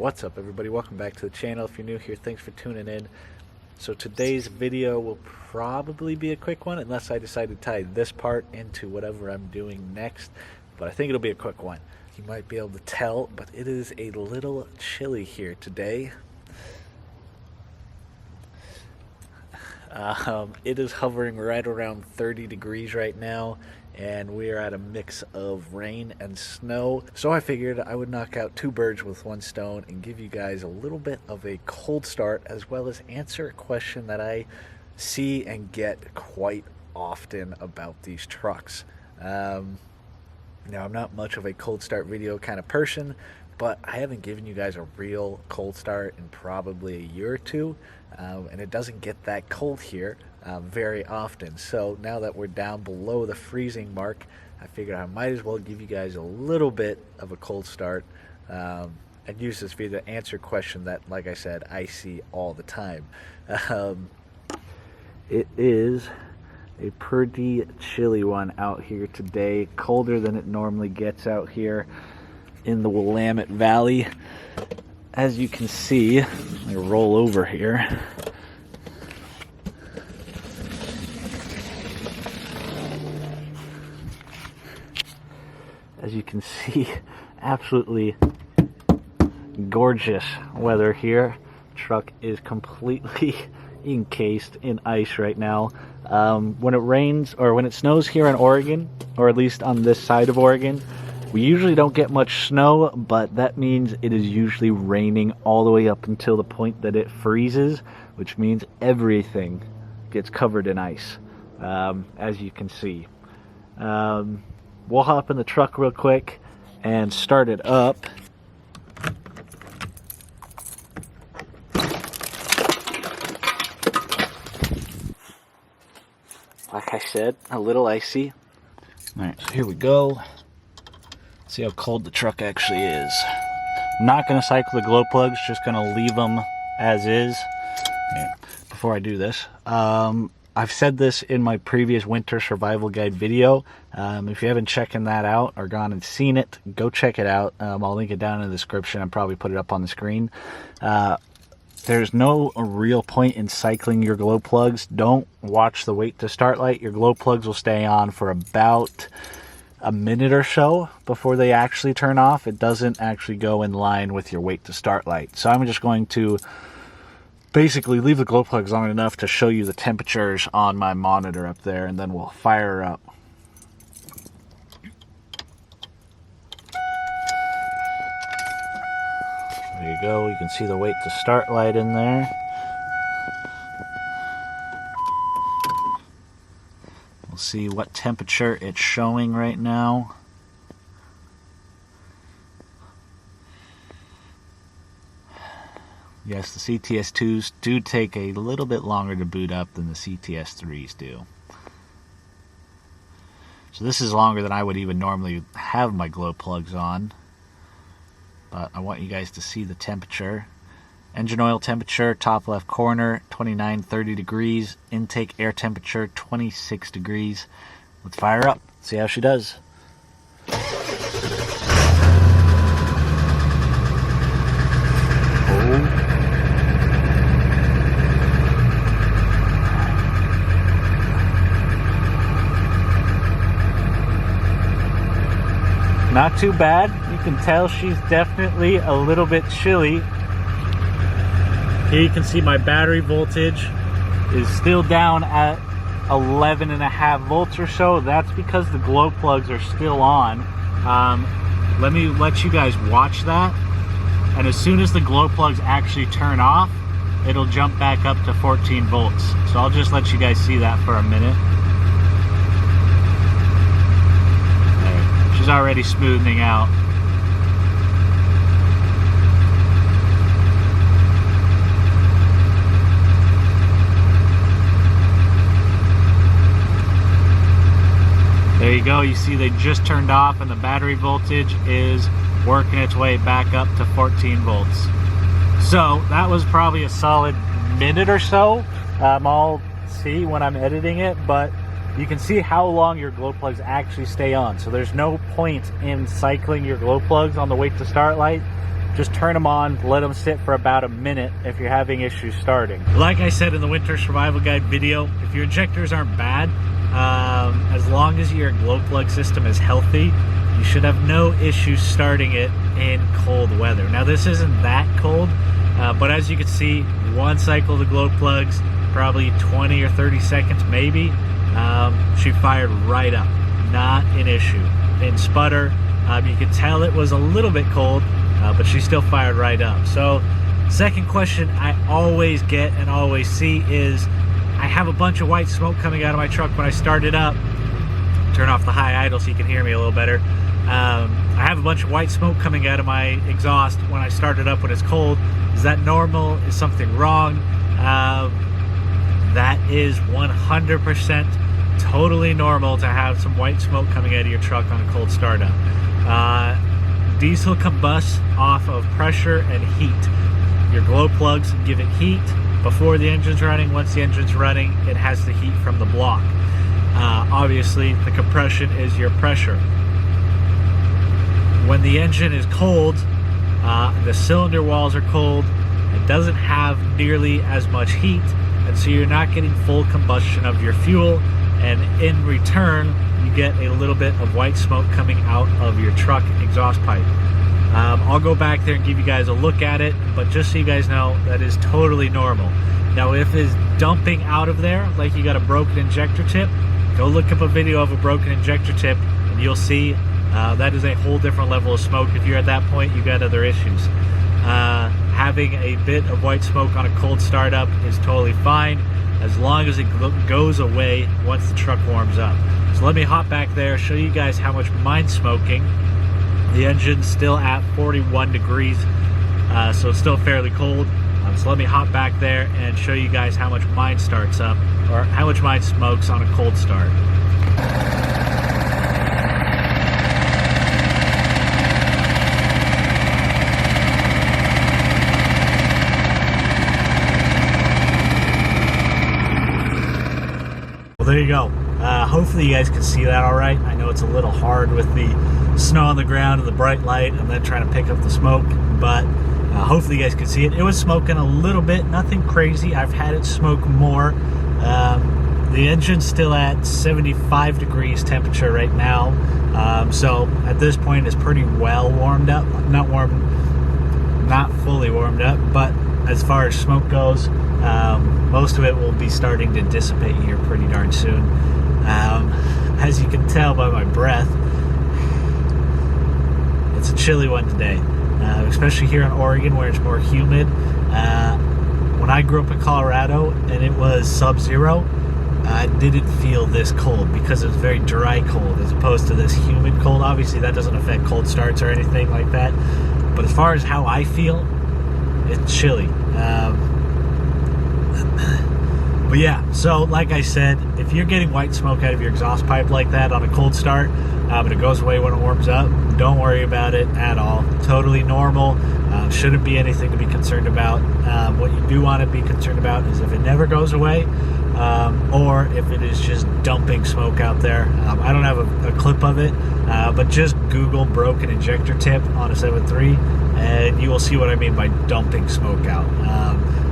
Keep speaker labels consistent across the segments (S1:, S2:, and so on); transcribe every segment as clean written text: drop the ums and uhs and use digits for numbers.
S1: What's up, everybody? Welcome back to the channel. If you're new here, thanks for tuning in. So today's video will probably be a quick one unless I decide to tie this part into whatever I'm doing next, but I think it'll be a quick one. You might be able to tell, but it is a little chilly here today. It is hovering right around 30 degrees right now, and we are at a mix of rain and snow. So I figured I would knock out two birds with one stone and give you guys a little bit of a cold start, as well as answer a question that I see and get quite often about these trucks. Now, I'm not much of a cold start video kind of person, but I haven't given you guys a real cold start in probably a year or two, and it doesn't get that cold here very often. So now that we're down below the freezing mark, I figured I might as well give you guys a little bit of a cold start and use this video to answer a question that, like I said, I see all the time. It is a pretty chilly one out here today, colder than it normally gets out here in the Willamette Valley. As you can see, let me roll over here. As you can see, absolutely gorgeous weather here. Truck is completely encased in ice right now. When it rains or when it snows here in Oregon, or at least on this side of Oregon, we usually don't get much snow, but that means it is usually raining all the way up until the point that it freezes, which means everything gets covered in ice, as you can see. We'll hop in the truck real quick and start it up. Like I said, a little icy. Alright, so here we go. See how cold the truck actually is. I'm not going to cycle the glow plugs, just going to leave them as is. Yeah. Before I do this, I've said this in my previous winter survival guide video. If you haven't checked that out or gone and seen it, go check it out. I'll link it down in the description and probably put it up on the screen. There's no real point in cycling your glow plugs. Don't watch the wait to start light. Your glow plugs will stay on for about a minute or so before they actually turn off. It doesn't actually go in line with your wait to start light. So I'm just going to basically leave the glow plugs long enough to show you the temperatures on my monitor up there, and then we'll fire her up. There you go. You can see the wait to start light in there. We'll see what temperature it's showing right now. Yes, the CTS2s do take a little bit longer to boot up than the CTS3s do. So this is longer than I would even normally have my glow plugs on. But I want you guys to see the temperature. Engine oil temperature, top left corner, 29-30 degrees. Intake air temperature, 26 degrees. Let's fire up, see how she does. Not too bad. You can tell she's definitely a little bit chilly. Here you can see my battery voltage is still down at 11.5 volts or so. That's because the glow plugs are still on. Let me let you guys watch that. And as soon as the glow plugs actually turn off, it'll jump back up to 14 volts. So I'll just let you guys see that for a minute. She's already smoothing out. There you go. You see they just turned off and the battery voltage is working its way back up to 14 volts. So that was probably a solid minute or so. I'll see when I'm editing it, but you can see how long your glow plugs actually stay on. So there's no point in cycling your glow plugs on the wait to start light. just turn them on, let them sit for about a minute if you're having issues starting. Like I said in the winter survival guide video, if your injectors aren't bad, as long as your glow plug system is healthy, you should have no issues starting it in cold weather. Now this isn't that cold, but as you can see, one cycle of the glow plugs, probably 20 or 30 seconds maybe, she fired right up. Not an issue. Didn't sputter. You could tell it was a little bit cold, but she still fired right up. So second question I always get and always see is, I have a bunch of white smoke coming out of my truck when I start it up. Turn off the high idle so you can hear me a little better. I have a bunch of white smoke coming out of my exhaust when I start it up when it's cold. Is that normal? Is something wrong? That is 100% totally normal to have some white smoke coming out of your truck on a cold startup. Diesel combusts off of pressure and heat. Your glow plugs give it heat before the engine's running. Once the engine's running, it has the heat from the block. Obviously, the compression is your pressure. When the engine is cold, the cylinder walls are cold, it doesn't have nearly as much heat, and so you're not getting full combustion of your fuel, and in return, you get a little bit of white smoke coming out of your truck exhaust pipe. I'll go back there and give you guys a look at it, but just so you guys know, that is totally normal. Now, if it's dumping out of there, like you got a broken injector tip, go look up a video of a broken injector tip, and you'll see that is a whole different level of smoke. If you're at that point, you got other issues. Having a bit of white smoke on a cold startup is totally fine, as long as it goes away once the truck warms up. So let me hop back there, show you guys how much mine's smoking. The engine's still at 41 degrees, so it's still fairly cold. So let me hop back there and show you guys how much mine starts up, or how much mine smokes on a cold start. Well, there you go. Hopefully you guys can see that all right. I know it's a little hard with the snow on the ground and the bright light and then trying to pick up the smoke, but hopefully you guys can see it. It was smoking a little bit, nothing crazy. I've had it smoke more. The engine's still at 75 degrees temperature right now, so at this point it's pretty well warmed up. Not fully warmed up, but as far as smoke goes, most of it will be starting to dissipate here pretty darn soon. As you can tell by my breath, it's a chilly one today, especially here in Oregon where it's more humid. When I grew up in Colorado and it was sub-zero, I didn't feel this cold because it was very dry cold as opposed to this humid cold. Obviously that doesn't affect cold starts or anything like that, but as far as how I feel, it's chilly. But yeah, so like I said, if you're getting white smoke out of your exhaust pipe like that on a cold start, but it goes away when it warms up, don't worry about it at all. Totally normal. Shouldn't be anything to be concerned about. What you do want to be concerned about is if it never goes away, or if it is just dumping smoke out there. I don't have a clip of it, but just Google broken injector tip on a 7.3 and you will see what I mean by dumping smoke out.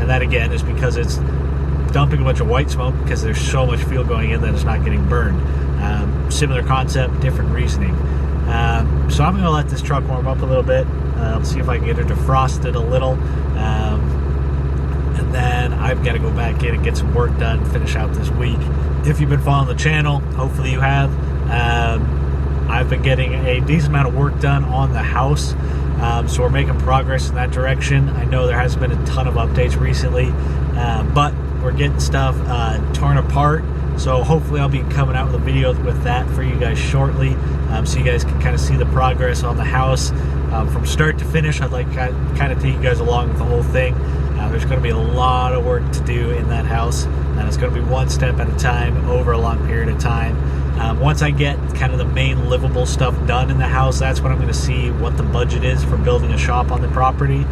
S1: And that again is because it's dumping a bunch of white smoke because there's so much fuel going in that it's not getting burned. Similar concept, different reasoning. So I'm going to let this truck warm up a little bit, see if I can get her defrosted a little, and then I've got to go back in and get some work done, finish out this week. If you've been following the channel, hopefully you have. I've been getting a decent amount of work done on the house, so we're making progress in that direction. I know there hasn't been a ton of updates recently, but we're getting stuff torn apart, so hopefully I'll be coming out with a video with that for you guys shortly, so you guys can kind of see the progress on the house from start to finish. I'd like to kind of take you guys along with the whole thing. There's going to be a lot of work to do in that house, and it's going to be one step at a time over a long period of time. Once I get kind of the main livable stuff done in the house, that's when I'm going to see what the budget is for building a shop on the property.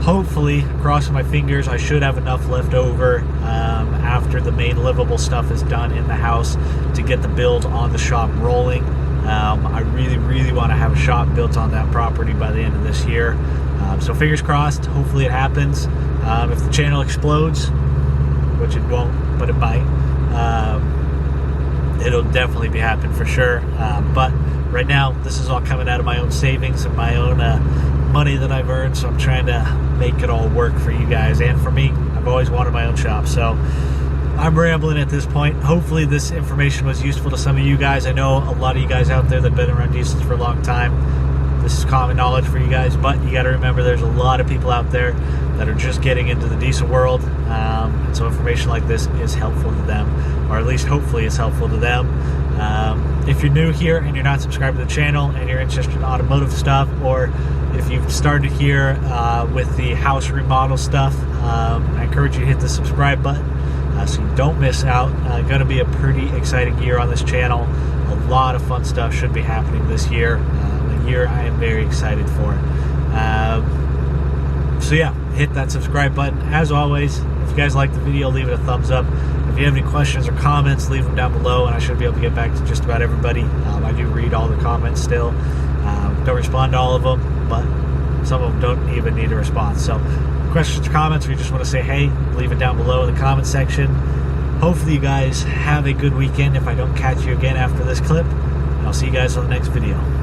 S1: Hopefully, crossing my fingers, I should have enough left over after the main livable stuff is done in the house to get the build on the shop rolling. I really want to have a shop built on that property by the end of this year. So fingers crossed, hopefully it happens. If the channel explodes, which it won't, but it might, it'll definitely be happening for sure. But right now, this is all coming out of my own savings and my own money that I've earned, so I'm trying to make it all work for you guys and for me. I've always wanted my own shop, so I'm rambling at this point. Hopefully this information was useful to some of you guys. I know a lot of you guys out there that have been around diesels for a long time. This is common knowledge for you guys, but you got to remember there's a lot of people out there that are just getting into the diesel world, and so information like this is helpful to them, or at least hopefully it's helpful to them. If you're new here and you're not subscribed to the channel and you're interested in automotive stuff, or if you've started here with the house remodel stuff, I encourage you to hit the subscribe button so you don't miss out. Going to be a pretty exciting year on this channel. A lot of fun stuff should be happening this year. A year I am very excited for. So yeah, hit that subscribe button. As always, if you guys like the video, leave it a thumbs up. If you have any questions or comments, leave them down below, and I should be able to get back to just about everybody. I do read all the comments still. Don't respond to all of them, but some of them don't even need a response. So questions or comments, or you just want to say hey, leave it down below in the comment section. Hopefully you guys have a good weekend if I don't catch you again after this clip. And I'll see you guys on the next video.